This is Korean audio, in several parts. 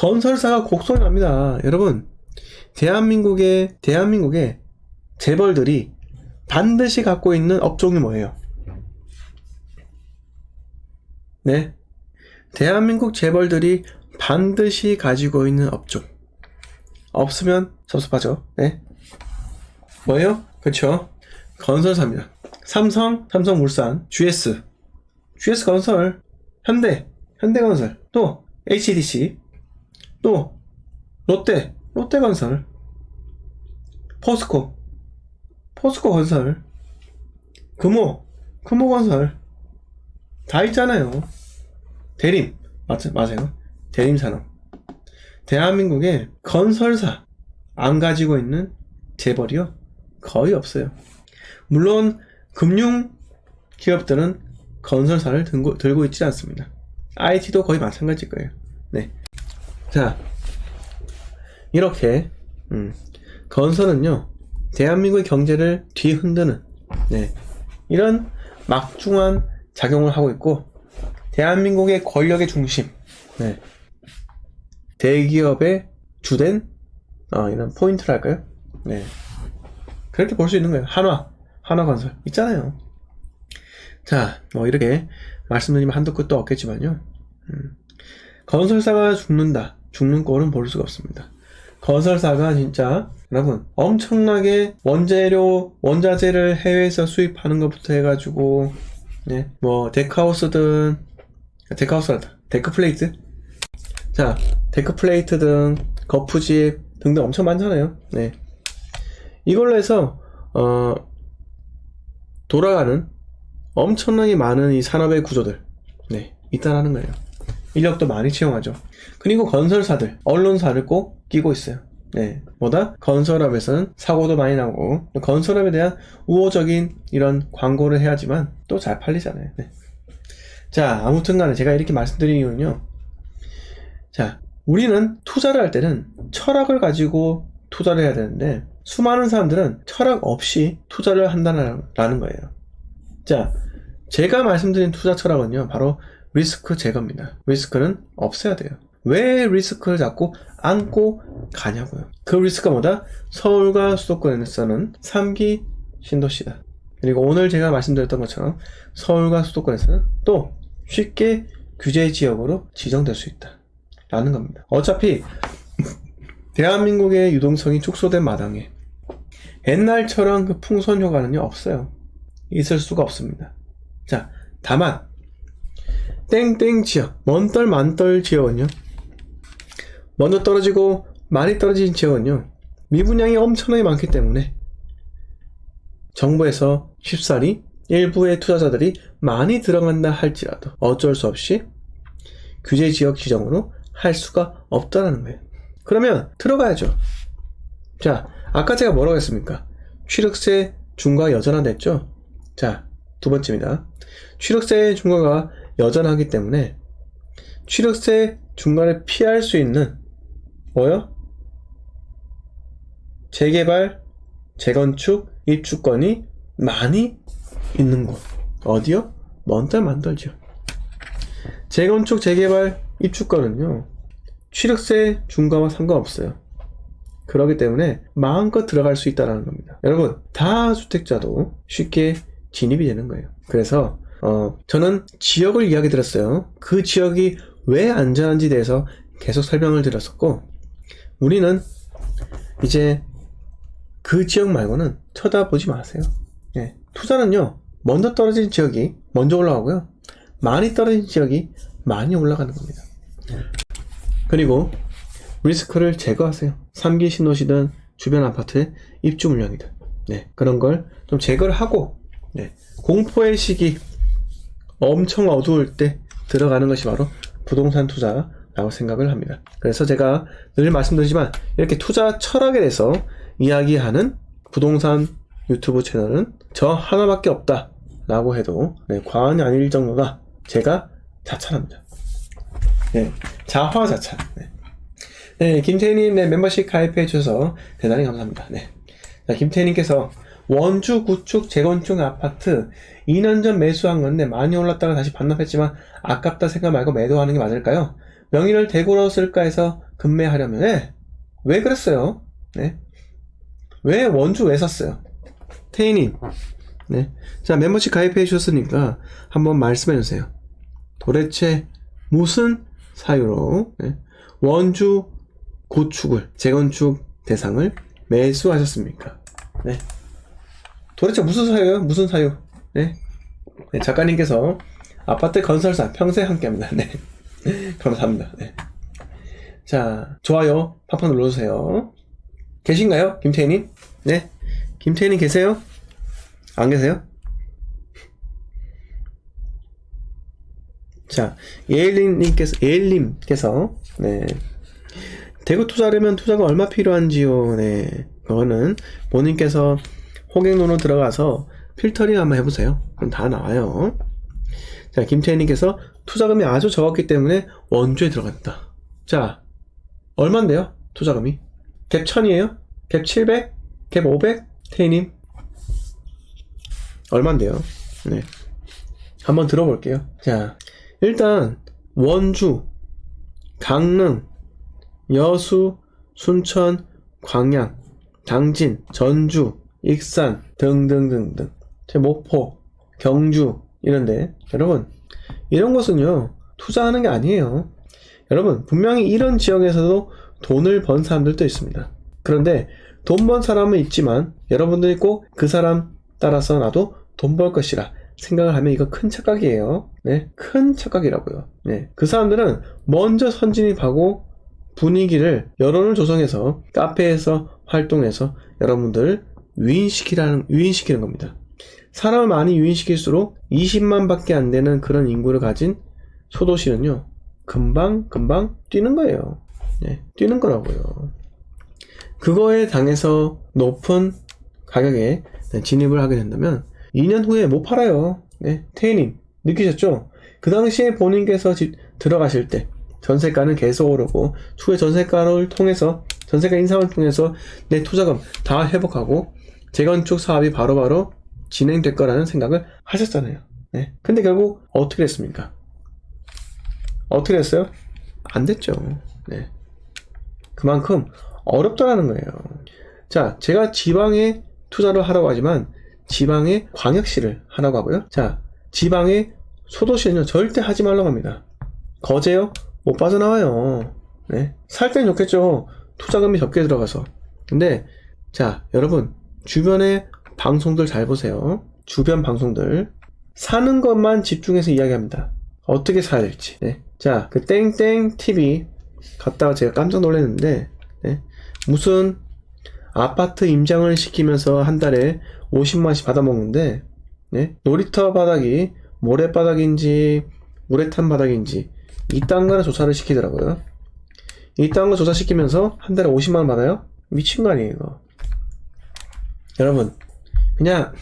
건설사가 곡소리 납니다. 여러분, 대한민국의 재벌들이 반드시 갖고 있는 업종이 뭐예요? 네. 대한민국 재벌들이 반드시 가지고 있는 업종. 없으면 섭섭하죠. 네. 뭐예요? 그쵸. 건설사입니다. 삼성물산, GS건설, 현대건설, 또 HDC, 또 롯데건설, 포스코건설, 금호건설 다 있잖아요. 맞아요. 대림산업. 대한민국에 건설사 안 가지고 있는 재벌이요? 거의 없어요. 물론 금융 기업들은 건설사를 들고 있지 않습니다. IT도 거의 마찬가지일 거예요. 네. 자, 이렇게 건설은요, 대한민국의 경제를 뒤흔드는 이런 막중한 작용을 하고 있고, 대한민국의 권력의 중심, 대기업의 주된 이런 포인트랄까요? 네, 그렇게 볼 수 있는 거예요. 한화건설 있잖아요. 자, 이렇게 말씀드리면 한도 끝도 없겠지만요, 건설사가 죽는 꼴은 볼 수가 없습니다. 건설사가 진짜 여러분 엄청나게 원자재를 해외에서 수입하는 것부터 해가지고 데크플레이트, 자, 데크플레이트 등 거푸집 등등 엄청 많잖아요. 네, 이걸로 해서 돌아가는 엄청나게 많은 이 산업의 구조들 있다라는 거예요. 인력도 많이 채용하죠. 그리고 건설사들, 언론사를 꼭 끼고 있어요. 건설업에서는 사고도 많이 나고, 건설업에 대한 우호적인 이런 광고를 해야지만 또 잘 팔리잖아요. 자, 아무튼 간에 제가 이렇게 말씀드린 이유는요, 자, 우리는 투자를 할 때는 철학을 가지고 투자를 해야 되는데, 수많은 사람들은 철학 없이 투자를 한다는 거예요. 자, 제가 말씀드린 투자 철학은요, 바로 리스크 제거입니다. 리스크는 없애야 돼요. 왜 리스크를 자꾸 안고 가냐고요. 그 리스크가 뭐다? 서울과 수도권에서는 3기 신도시다. 그리고 오늘 제가 말씀드렸던 것처럼 서울과 수도권에서는 또 쉽게 규제 지역으로 지정될 수 있다 라는 겁니다. 어차피 대한민국의 유동성이 축소된 마당에 옛날처럼 그 풍선 효과는요 없어요. 있을 수가 없습니다. 자, 다만 땡땡 지역, 먼떨 만떨 지역은요, 먼저 떨어지고 많이 떨어진 지역은요, 미분양이 엄청나게 많기 때문에 정부에서 쉽사리 일부의 투자자들이 많이 들어간다 할지라도 어쩔 수 없이 규제 지역 지정으로 할 수가 없다는 거예요. 그러면 들어가야죠. 자, 아까 제가 뭐라고 했습니까? 취득세 중과 여전하됐죠? 자, 두 번째입니다. 취득세 중과가 여전하기 때문에 취득세 중과를 피할 수 있는 뭐요? 재개발, 재건축, 입주권이 많이 있는 곳. 어디요? 먼떨 만떨죠. 재건축, 재개발, 입주권은요, 취득세 중과와 상관없어요. 그렇기 때문에 마음껏 들어갈 수 있다는 겁니다. 여러분, 다주택자도 쉽게 진입이 되는 거예요. 그래서 저는 지역을 이야기 드렸어요. 그 지역이 왜 안전한지에 대해서 계속 설명을 드렸었고, 우리는 이제 그 지역 말고는 쳐다보지 마세요. 투자는요, 먼저 떨어진 지역이 먼저 올라가고요, 많이 떨어진 지역이 많이 올라가는 겁니다. 그리고 리스크를 제거하세요. 3기 신도시든 주변 아파트의 입주 물량이든 그런 걸 좀 제거를 하고 공포의 시기, 엄청 어두울 때 들어가는 것이 바로 부동산 투자라고 생각을 합니다. 그래서 제가 늘 말씀드리지만 이렇게 투자 철학에 대해서 이야기하는 부동산 유튜브 채널은 저 하나밖에 없다 라고 해도 과언이 아닐 정도가 제가 자찬합니다. 자화자찬. 김태희님 멤버십 가입해 주셔서 대단히 감사합니다. 자, 김태희님께서 원주 구축 재건축 아파트 2년 전 매수한 건데 많이 올랐다가 다시 반납했지만 아깝다 생각 말고 매도하는 게 맞을까요? 명의를 대구로 쓸까 해서 급매하려면, 네. 왜 그랬어요? 네. 왜 원주 왜 샀어요? 태인님. 네. 자, 멤버십 가입해 주셨으니까 한번 말씀해 주세요. 도대체 무슨 사유로 네. 원주 고축을, 재건축 대상을 매수하셨습니까? 네. 도대체 무슨 사유예요? 무슨 사유? 네. 네, 작가님께서 아파트 건설사 평생 함께합니다. 네. 감사합니다. 네. 자, 좋아요 팍팍 눌러주세요. 계신가요? 김태희님? 네. 김태희님 계세요? 안 계세요? 자, 예일님께서, 네. 대구 투자하려면 투자가 얼마 필요한지요? 네. 그거는 본인께서 호갱론으로 들어가서 필터링 한번 해보세요. 그럼 다 나와요. 자, 김태희님께서 투자금이 아주 적었기 때문에 원주에 들어갔다. 자, 얼만데요? 투자금이? 갭 1000이에요? 갭 700? 갭 500? 태희님? 얼만데요? 네. 한번 들어볼게요. 자, 일단 원주, 강릉, 여수, 순천, 광양, 당진, 전주, 익산 등등등등, 목포, 경주 이런데 여러분 이런 것은요 투자하는 게 아니에요. 여러분 분명히 이런 지역에서도 돈을 번 사람들도 있습니다. 그런데 돈 번 사람은 있지만 여러분들이 꼭 그 사람 따라서 나도 돈 벌 것이라 생각을 하면 이거 큰 착각이에요. 네, 큰 착각이라고요. 네, 그 사람들은 먼저 선진입하고 분위기를 여론을 조성해서 카페에서 활동해서 여러분들 유인시키는 겁니다. 사람을 많이 유인시킬수록 20만 밖에 안 되는 그런 인구를 가진 소도시는요 금방 뛰는 거예요. 네, 뛰는 거라고요. 그거에 당해서 높은 가격에 진입을 하게 된다면 2년 후에 못 팔아요. 네, 태희님 느끼셨죠? 그 당시에 본인께서 집 들어가실 때 전세가는 계속 오르고 추후에 전세가 인상을 통해서 내 투자금 다 회복하고 재건축 사업이 바로바로 진행될 거라는 생각을 하셨잖아요. 네. 근데 결국 어떻게 됐습니까? 어떻게 됐어요? 안 됐죠. 네. 그만큼 어렵다라는 거예요. 자, 제가 지방에 투자를 하라고 하지만 지방의 광역시를 하라고 하고요. 자, 지방의 소도시는요 절대 하지 말라고 합니다. 거제요? 못 빠져나와요. 네. 살 땐 좋겠죠. 투자금이 적게 들어가서. 근데 자, 여러분 주변의 방송들 잘 보세요. 주변 방송들 사는 것만 집중해서 이야기합니다. 어떻게 사야 될지. 네. 자, 그 땡땡 TV 갔다가 제가 깜짝 놀랐는데 네. 무슨 아파트 임장을 시키면서 한 달에 50만원씩 받아먹는데 네. 놀이터 바닥이 모래바닥인지 우레탄 바닥인지 이딴 거는 조사를 시키더라고요. 이딴 거 조사시키면서 한 달에 50만원 받아요? 미친 거 아니에요 이거. 여러분 그냥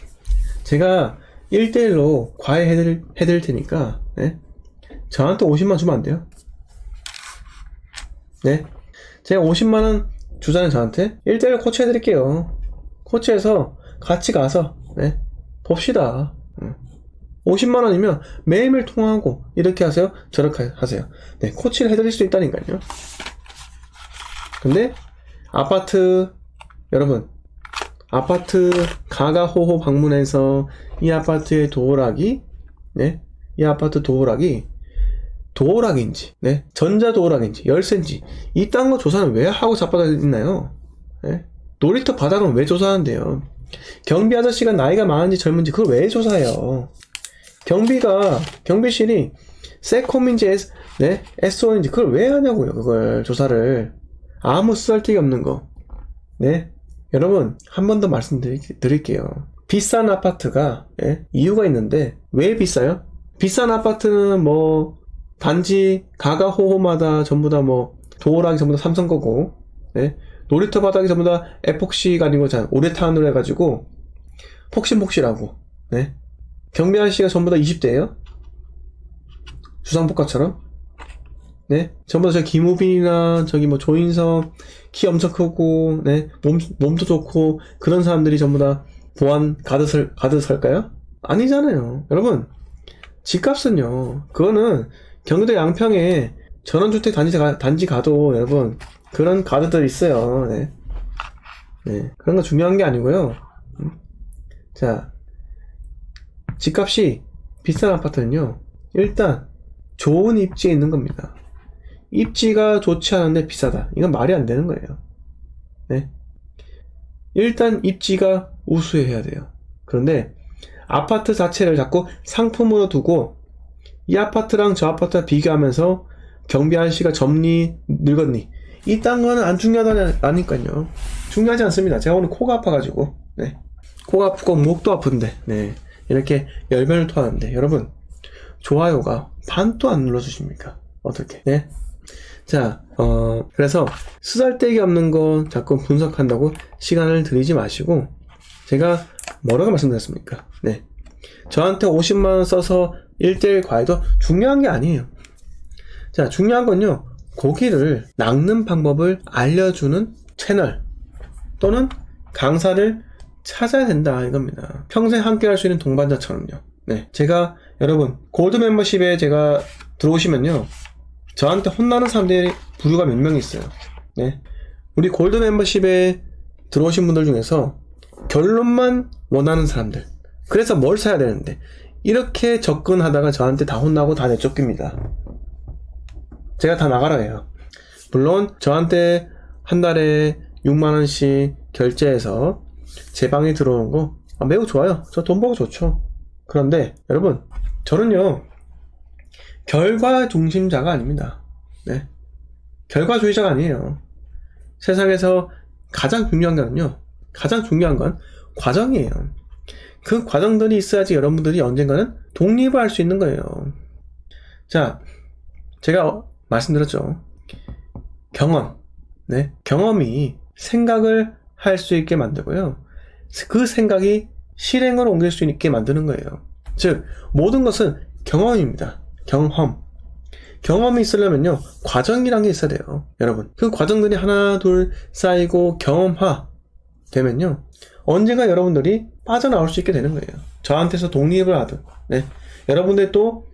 제가 1대1로 과외해드릴 테니까 네? 저한테 50만원 주면 안 돼요? 네? 제가 50만원 주자는 저한테 1대1 코치 해드릴게요. 코치해서 같이 가서 네? 봅시다. 50만원이면 매일매일 통화하고 이렇게 하세요? 저렇게 하세요? 네, 코치를 해드릴 수 있다니까요. 근데 여러분 아파트 가가호호 방문해서 이 아파트의 도어락이 네? 이 아파트 도어락인지 네? 전자도어락인지 열쇠인지 이딴 거 조사는 왜 하고 자빠져 있나요? 네? 놀이터 바닥은 왜 조사하는데요? 경비 아저씨가 나이가 많은지 젊은지 그걸 왜 조사해요? 경비실이 세콤인지 S1인지 그걸 왜 하냐고요. 그걸 조사를 아무 쓰잘데기 없는 거. 네, 여러분 한 번 더 말씀드릴게요. 비싼 아파트가 이유가 있는데 왜 비싸요? 비싼 아파트는 뭐 단지 가가호호마다 전부 다 뭐 도어락이 전부 다 삼성 거고 네? 놀이터 바닥이 전부 다 에폭시가 아니고 우레탄으로 해가지고 폭신폭신하고 네? 경비 아저씨가 전부 다 20대예요? 주상복합처럼? 네? 전부 다 저 김우빈이나 저기 뭐 조인성 키 엄청 크고 네? 몸도 좋고 그런 사람들이 전부 다 보안 가드 설까요? 아니잖아요. 여러분 집값은요 그거는 경기도 양평에 전원주택 단지 가도 여러분 그런 가드들 있어요. 네. 네. 그런 거 중요한 게 아니고요. 자, 집값이 비싼 아파트는요, 일단 좋은 입지에 있는 겁니다. 입지가 좋지 않은데 비싸다. 이건 말이 안 되는 거예요. 네. 일단 입지가 우수해야 돼요. 그런데 아파트 자체를 자꾸 상품으로 두고 이 아파트랑 저 아파트랑 비교하면서 경비 아저씨가 젊니 늙었니 이딴 거는 안 중요하다니까요. 중요하지 않습니다. 제가 오늘 코가 아파가지고 네. 코가 아프고 목도 아픈데 네. 이렇게 열변을 토하는데 여러분 좋아요가 반도 안 눌러주십니까? 어떻게? 네. 자, 그래서 쓰잘데기 없는 거 자꾸 분석한다고 시간을 들이지 마시고 제가 뭐라고 말씀드렸습니까? 네. 저한테 50만원 써서 1대1 과외도 중요한 게 아니에요. 자, 중요한 건요, 고기를 낚는 방법을 알려주는 채널 또는 강사를 찾아야 된다 이겁니다. 평생 함께 할 수 있는 동반자처럼요. 네. 제가 여러분 골드 멤버십에 제가 들어오시면요, 저한테 혼나는 사람들이 부류가 몇 명 있어요. 네. 우리 골드 멤버십에 들어오신 분들 중에서 결론만 원하는 사람들. 그래서 뭘 사야 되는데 이렇게 접근하다가 저한테 다 혼나고 다 내쫓깁니다. 제가 다 나가라 해요. 물론 저한테 한 달에 6만원씩 결제해서 제 방에 들어오는 거 매우 좋아요. 저 돈 벌고 좋죠. 그런데 여러분 저는요 결과 중심자가 아닙니다. 네. 결과주의자가 아니에요. 세상에서 가장 중요한 거는요, 가장 중요한 건 과정이에요. 그 과정들이 있어야지 여러분들이 언젠가는 독립을 할 수 있는 거예요. 자, 제가 말씀드렸죠. 경험. 네. 경험이 생각을 할 수 있게 만들고요. 그 생각이 실행으로 옮길 수 있게 만드는 거예요. 즉, 모든 것은 경험입니다. 경험. 경험이 있으려면요, 과정이란 게 있어야 돼요. 여러분. 그 과정들이 하나, 둘 쌓이고 경험화 되면요, 언젠가 여러분들이 빠져나올 수 있게 되는 거예요. 저한테서 독립을 하든, 네. 여러분들이 또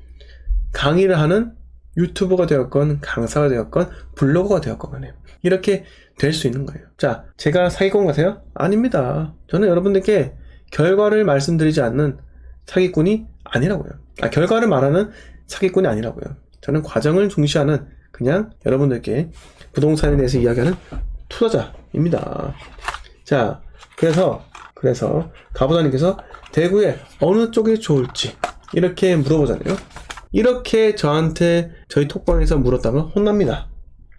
강의를 하는 유튜버가 되었건, 강사가 되었건, 블로거가 되었건 간에 이렇게 될 수 있는 거예요. 자, 제가 사기꾼 같아요? 아닙니다. 저는 여러분들께 결과를 말씀드리지 않는 사기꾼이 아니라고요. 결과를 말하는 사기꾼이 아니라고요. 저는 과정을 중시하는 그냥 여러분들께 부동산에 대해서 이야기하는 투자자입니다. 자, 그래서 가부장님께서 대구에 어느 쪽이 좋을지 이렇게 물어보잖아요. 이렇게 저한테 저희 톡방에서 물었다면 혼납니다.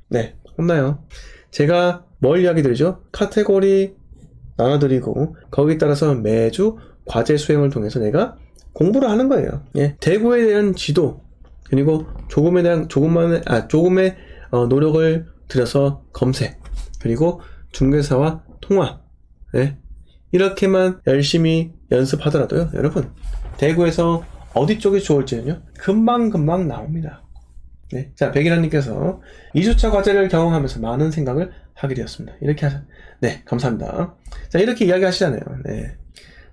네, 혼나요. 제가 뭘 이야기 드리죠? 카테고리 나눠드리고 거기에 따라서 매주 과제 수행을 통해서 내가 공부를 하는 거예요. 예, 대구에 대한 지도 그리고 조금의 노력을 들여서 검색 그리고 중개사와 통화, 예, 이렇게만 열심히 연습하더라도요, 여러분 대구에서 어디 쪽이 좋을지는요 금방 나옵니다. 네. 자, 백일환님께서 2주차 과제를 경험하면서 많은 생각을 하게 되었습니다. 이렇게 네, 감사합니다. 자, 이렇게 이야기 하시잖아요. 네.